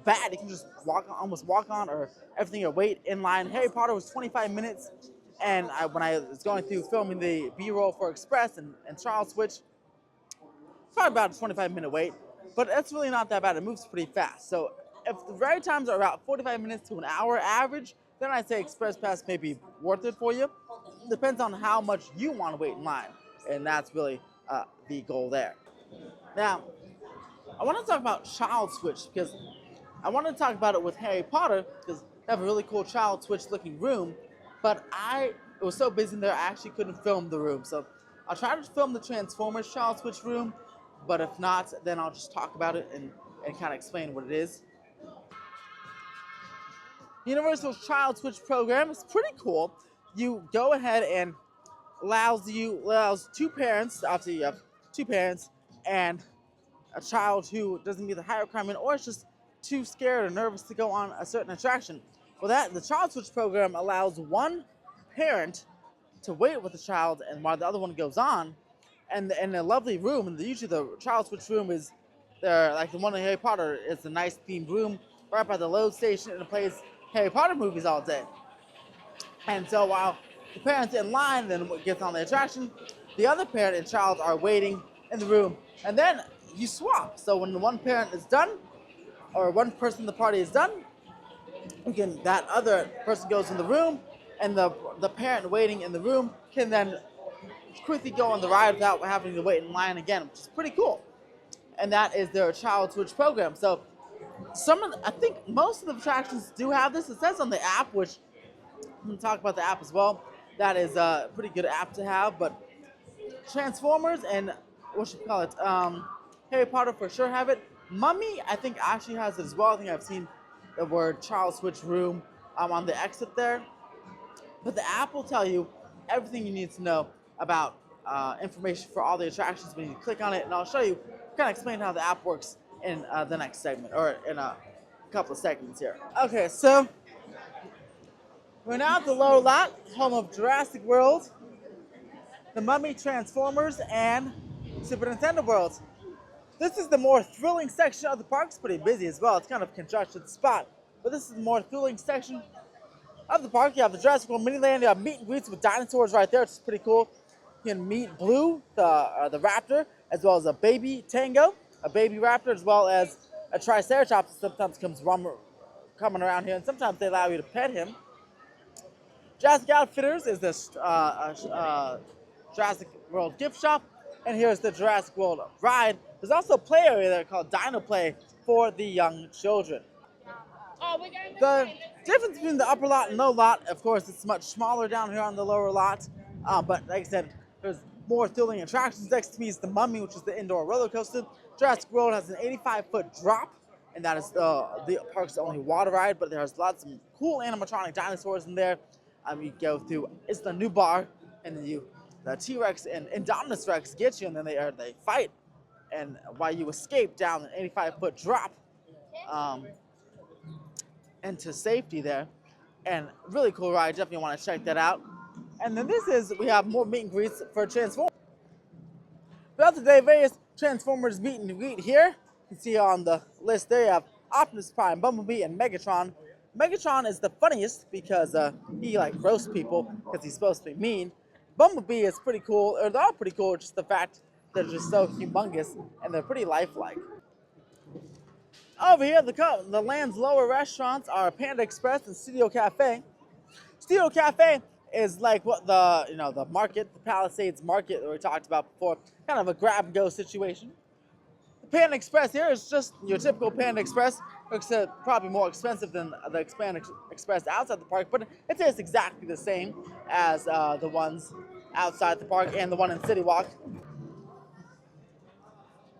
bad. You can just almost walk on, or everything, or wait in line. Harry Potter was 25 minutes, and when I was going through filming the B-roll for Express and Trial Switch, probably about a 25-minute wait, but that's really not that bad. It moves pretty fast. So if the ride times are about 45 minutes to an hour average, then I'd say Express Pass may be worth it for you. Depends on how much you want to wait in line, and that's really the goal there. Now, I want to talk about Child Switch because I want to talk about it with Harry Potter because they have a really cool Child Switch looking room, but it was so busy in there I actually couldn't film the room. So I'll try to film the Transformers Child Switch room, but if not, then I'll just talk about it and kind of explain what it is. Universal's Child Switch program is pretty cool. You go ahead and allows 2 parents, obviously you have 2 parents, and a child who doesn't meet the height requirement or is just too scared or nervous to go on a certain attraction. Well, the child switch program allows one parent to wait with the child, and while the other one goes on, and in a lovely room. And usually the child switch room is there, like the one in Harry Potter. It's a nice themed room right by the load station, and it plays Harry Potter movies all day. And so while the parent's in line, then gets on the attraction, the other parent and child are waiting in the room, and then you swap. So when the one parent is done, or one person in the party is done, that other person goes in the room, and the parent waiting in the room can then quickly go on the ride without having to wait in line again, which is pretty cool. And that is their child switch program. So I think most of the attractions do have this. It says on the app, which I'm going to talk about the app as well. That is a pretty good app to have. But Transformers and Harry Potter for sure have it. Mummy, I think actually has it as well. I think I've seen the word child switch room on the exit there. But the app will tell you everything you need to know about information for all the attractions when you click on it, and I'll show you, kind of explain how the app works in the next segment, or in a couple of segments here. Okay, so we're now at the lower lot, home of Jurassic World, the Mummy, Transformers, and Super Nintendo World. This is the more thrilling section of the park. It's pretty busy as well. It's kind of a congested spot, but this is the more thrilling section of the park. You have the Jurassic World Miniland. You have meet and greets with dinosaurs right there, which is pretty cool. You can meet Blue, the raptor, as well as a baby Tango, a baby raptor, as well as a Triceratops that sometimes comes coming around here, and sometimes they allow you to pet him. Jurassic Outfitters is this Jurassic World gift shop, and here's the Jurassic World ride. There's also a play area there called Dino Play for the young children. The difference between the upper lot and lower lot, of course, it's much smaller down here on the lower lot. But like I said, there's more thrilling attractions. Next to me is the Mummy, which is the indoor roller coaster. Jurassic World has an 85-foot drop, and that is the park's only water ride. But there's lots of cool animatronic dinosaurs in there. You go through, it's the new bar, and then the T-Rex and Indominus Rex get you, and then they fight. And while you escape down an 85-foot drop into safety there. And really cool ride, definitely want to check that out. And then we have more meet and greets for Transformers. Throughout the day, various Transformers meet and greet here. You can see on the list there, you have Optimus Prime, Bumblebee, and Megatron. Megatron is the funniest because he roasts people because he's supposed to be mean. Bumblebee is pretty cool, or they're all pretty cool, just the fact they're just so humongous and they're pretty lifelike. Over here, the land's lower restaurants are Panda Express and Studio Cafe. Studio Cafe is like what the market, the Palisades Market that we talked about before, kind of a grab-and-go situation. The Panda Express here is just your typical Panda Express, except probably more expensive than the Panda Express outside the park, but it is exactly the same as the ones outside the park and the one in City Walk.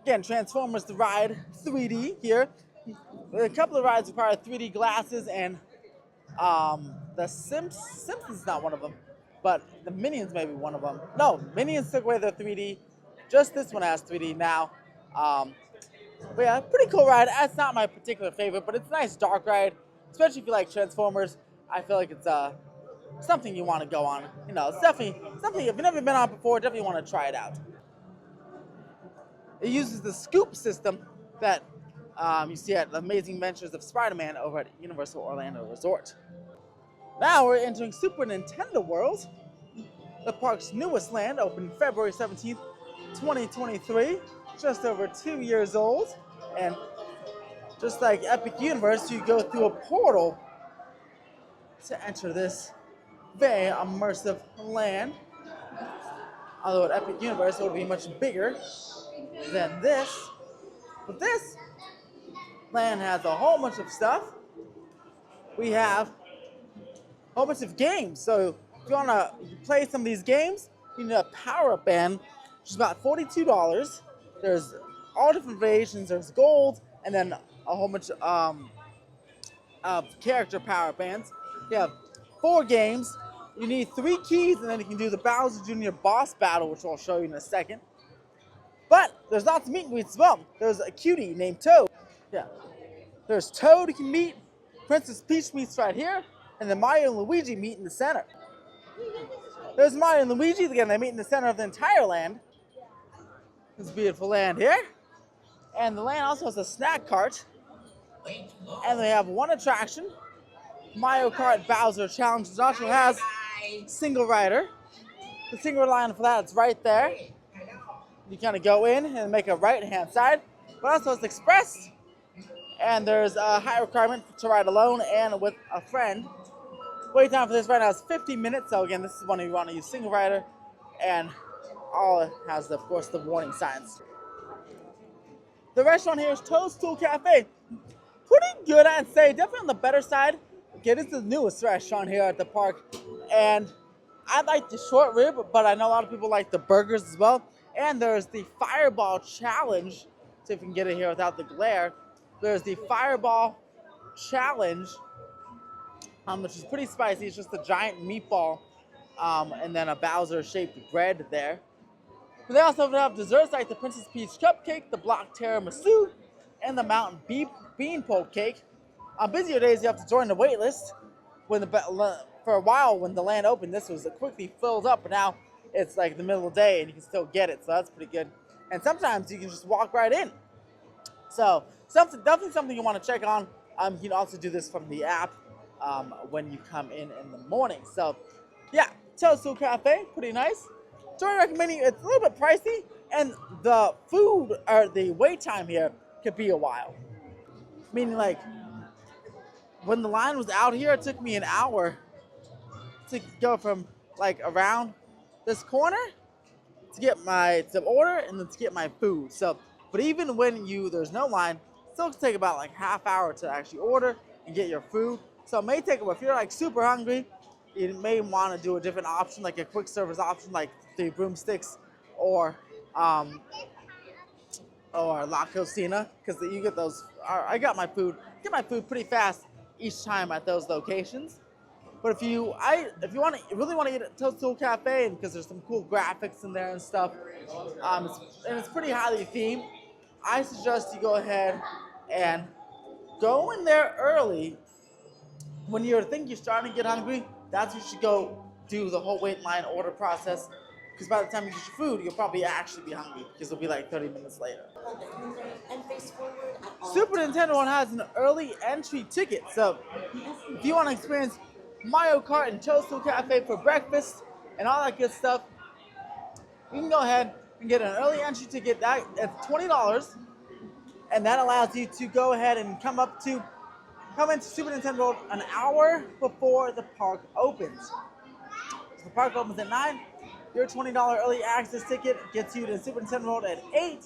Again, Transformers the ride 3D here. A couple of rides require 3D glasses, and the Simpsons is not one of them, but the Minions may be one of them. No, Minions took away their 3D. Just this one has 3D now. But yeah, pretty cool ride. It's not my particular favorite, but it's a nice dark ride, especially if you like Transformers. I feel like it's something you want to go on. It's definitely something, if you've never been on before, definitely want to try it out. It uses the scoop system that you see at the Amazing Adventures of Spider-Man over at Universal Orlando Resort. Now we're entering Super Nintendo World. The park's newest land opened February 17th, 2023. Just over 2 years old. And just like Epic Universe, you go through a portal to enter this very immersive land. Although at Epic Universe it would be much bigger than this. But this land has a whole bunch of stuff. We have a whole bunch of games. So if you want to play some of these games, you need a power-up band, which is about $42. There's all different variations. There's gold, and then a whole bunch of character power bands. You have 4 games. You need 3 keys, and then you can do the Bowser Jr. boss battle, which I'll show you in a second. But there's lots of meet and greets as well. There's a cutie named Toad. Yeah. There's Toad you can meet, Princess Peach meets right here, and then Mario and Luigi meet in the center. There's Mario and Luigi, again, they meet in the center of the entire land. This beautiful land here. And the land also has a snack cart. And they have one attraction, Mario Kart Bowser Challenge, which also has single rider. The single line for that is right there. You kind of go in and make a right-hand side. But also it's express. And there's a high requirement to ride alone and with a friend. Wait time for this right now is 50 minutes. So again, this is when you want to use single rider. And all it has, of course, the warning signs. The restaurant here is TOADSTOOL Cafe. Pretty good, I'd say. Definitely on the better side. Okay, this is the newest restaurant here at the park. And I like the short rib, but I know a lot of people like the burgers as well. And there's the Fireball Challenge. See if we can get it here without the glare. There's the Fireball Challenge, which is pretty spicy. It's just a giant meatball and then a Bowser-shaped bread there. But they also have desserts like the Princess Peach Cupcake, the Block Tiramisu, and the Mountain Bean Poke Cake. On busier days, you have to join the wait list. For a while, when the land opened, this was quickly filled up, but now it's like the middle of the day and you can still get it, so that's pretty good. And sometimes you can just walk right in. So definitely something you want to check on. You can also do this from the app when you come in the morning. So yeah, TOADSTOOL Cafe, pretty nice. Strongly recommending it. It's a little bit pricey, and the food or the wait time here could be a while. Meaning, like, when the line was out here, it took me an hour to go from like around this corner to order and then to get my food. So, but even when there's no line, it still can take about like half hour to actually order and get your food. So it may take, if you're like super hungry, you may want to do a different option, like a quick service option, like the BROOMSTICKS or La COCINA, because you get those. I get my food pretty fast each time at those locations. But if you really want to eat at TOADSTOOL Cafe, and because there's some cool graphics in there and stuff, and it's pretty highly themed, I suggest you go ahead and go in there early. When you think you're starting to get hungry, that's when you should go do the whole wait line order process. Because by the time you get your food, you'll probably actually be hungry because it'll be like 30 minutes later. Super Nintendo one has an early entry ticket. So if you want to experience Mario Kart and TOADSTOOL Cafe for breakfast and all that good stuff, you can go ahead and get an early entry ticket. That's $20. And that allows you to go ahead and come into Super Nintendo World an hour before the park opens. So the park opens at 9. Your $20 early access ticket gets you to Super Nintendo World at 8.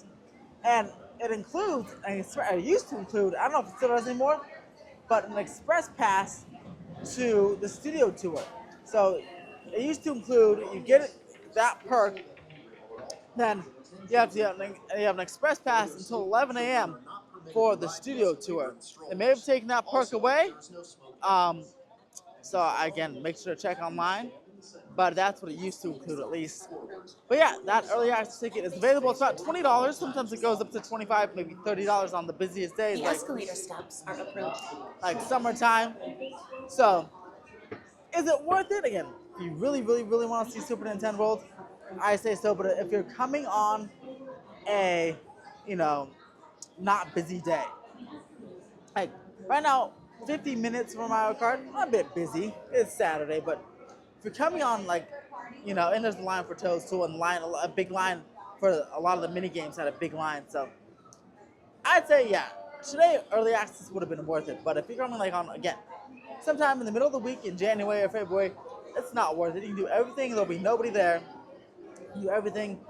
And it includes, it used to include, I don't know if it still does anymore, but an express pass to the studio tour. So it used to include, you get that perk, then you have an express pass until 11 a.m. for the studio tour. They may have taken that perk away. So again, make sure to check online. But that's what it used to include at least. But yeah, that early access ticket is available. It's about $20. Sometimes it goes up to $25, maybe $30 on the busiest days. The escalator steps are approaching. Like summertime. So, is it worth it? Again, if you really, really, really want to see Super Nintendo World, I say so. But if you're coming on a, not busy day, like right now, 50 minutes for Mario Kart, a bit busy. It's Saturday, but if you're coming on and there's a line for TOADSTOOL and a big line for a lot of the mini games had a big line. So I'd say yeah, today early access would have been worth it. But if you're coming sometime in the middle of the week in January or February, it's not worth it. You can do everything. There'll be nobody there. You do everything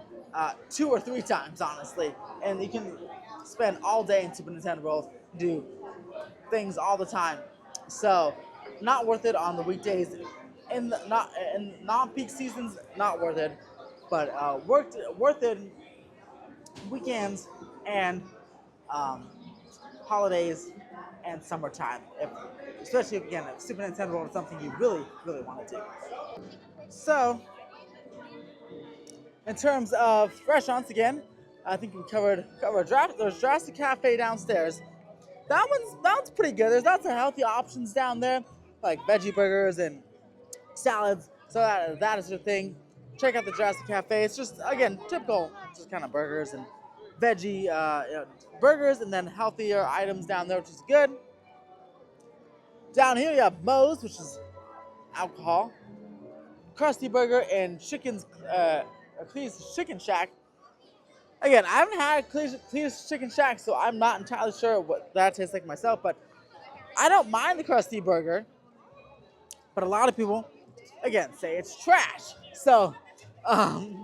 2 or 3 times, honestly, and you can spend all day in Super Nintendo World, do things all the time. So not worth it on the weekdays. In non-peak seasons, not worth it, but worth it weekends and holidays and summertime. Especially if Super Nintendo World is something you really, really want to do. So, in terms of restaurants, again, I think we covered there's Jurassic Cafe downstairs. That one's pretty good. There's lots of healthy options down there, like veggie burgers and salads. So that is your thing. Check out the Jurassic Cafe. It's just, again, typical, just kind of burgers and veggie burgers, and then healthier items down there, which is good. Down here you have Moe's, which is alcohol, Krusty Burger, and Clee's Chicken Shack. Again, I haven't had Clee's Chicken Shack, so I'm not entirely sure what that tastes like myself, but I don't mind the Krusty Burger. But a lot of people, again, say it's trash. So, I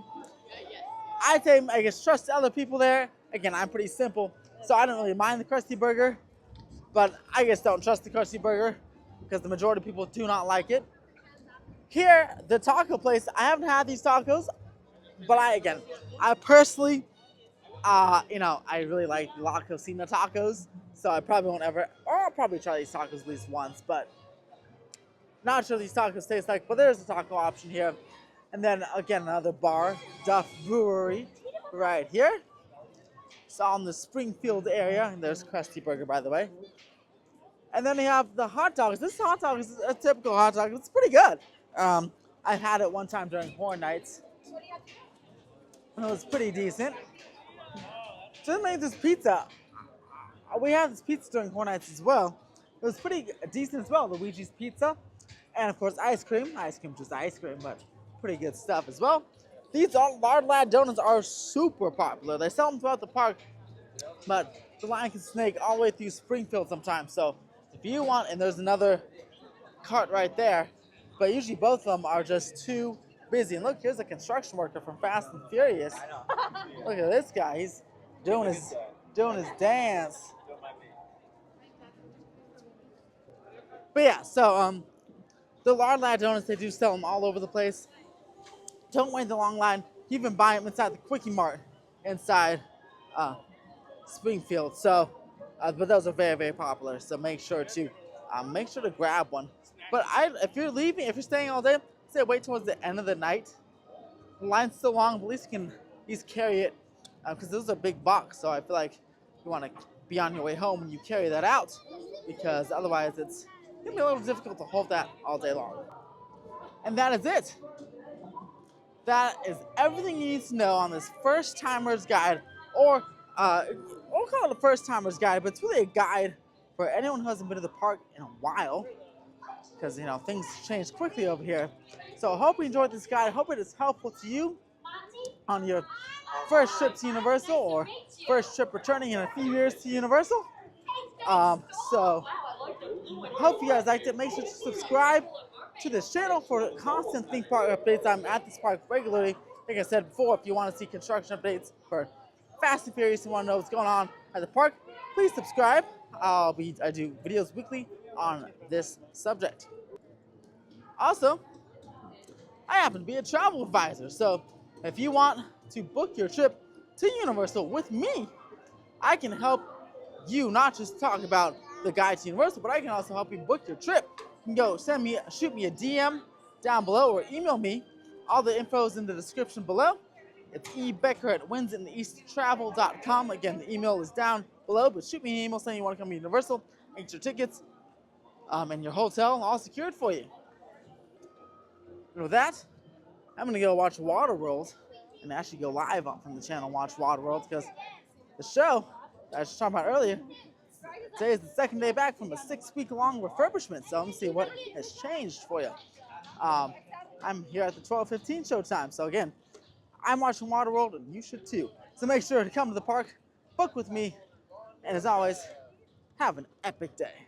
guess, trust other people there. Again, I'm pretty simple, so I don't really mind the Krusty Burger, but I just don't trust the Krusty Burger because the majority of people do not like it. Here, the taco place, I haven't had these tacos, but I personally, I really like La Cocina tacos, so I probably won't ever, or I'll probably try these tacos at least once, but not sure these tacos taste like, but there's a taco option here. And then, again, another bar, Duff Brewery, right here. It's all in the Springfield area, and there's Krusty Burger, by the way. And then we have the hot dogs. This hot dog is a typical hot dog. It's pretty good. I've had it one time during horror nights. It was pretty decent. Just made this pizza. We had this pizza during horror nights as well. It was pretty decent as well, Luigi's Pizza. And of course, ice cream. Ice cream, just ice cream, but pretty good stuff as well. These Lard Lad donuts are super popular. They sell them throughout the park, but the line can snake all the way through Springfield sometimes. So if you want, and there's another cart right there, but usually both of them are just too busy. And look, here's a construction worker from Fast and Furious. Look at this guy. He's doing his dance. But yeah, so the Lard Lad donuts, they do sell them all over the place. Don't wait in the long line. You can buy them inside the Quickie Mart inside Springfield. So, but those are very, very popular. So make sure to grab one. But if you're leaving, if you're staying all day, say wait towards the end of the night. The line's still long, but at least you can at least carry it because this is a big box. So I feel like you want to be on your way home when you carry that out, because otherwise it's gonna be a little difficult to hold that all day long. And that is it. That is everything you need to know on this first timer's guide, or we'll call it a first timer's guide, but it's really a guide for anyone who hasn't been to the park in a while, because things change quickly over here. So I hope you enjoyed this guide. I hope it is helpful to you on your first trip to Universal, or first trip returning in a few years to Universal. So hope you guys liked it. Make sure to subscribe to this channel for constant theme park updates. I'm at this park regularly. Like I said before, if you want to see construction updates for Fast and Furious and want to know what's going on at the park, please subscribe. I do videos weekly on this subject. Also, I happen to be a travel advisor, so if you want to book your trip to Universal with me, I can help you not just talk about the guide to Universal, but I can also help you book your trip. You can shoot me a DM down below, or email me. All the info is in the description below. It's ebecker@windsintheasttravel.com. Again, the email is down below, but shoot me an email saying you want to come to Universal and get your tickets and your hotel all secured for you. And with that, I'm going to go watch Waterworld and actually go live from the channel and watch Waterworld, because the show that I was talking about earlier, today is the second day back from a 6-week-long refurbishment, so I'm going to see what has changed for you. I'm here at the 12:15 showtime, so again, I'm watching Waterworld, and you should too. So make sure to come to the park, book with me, and as always, have an epic day.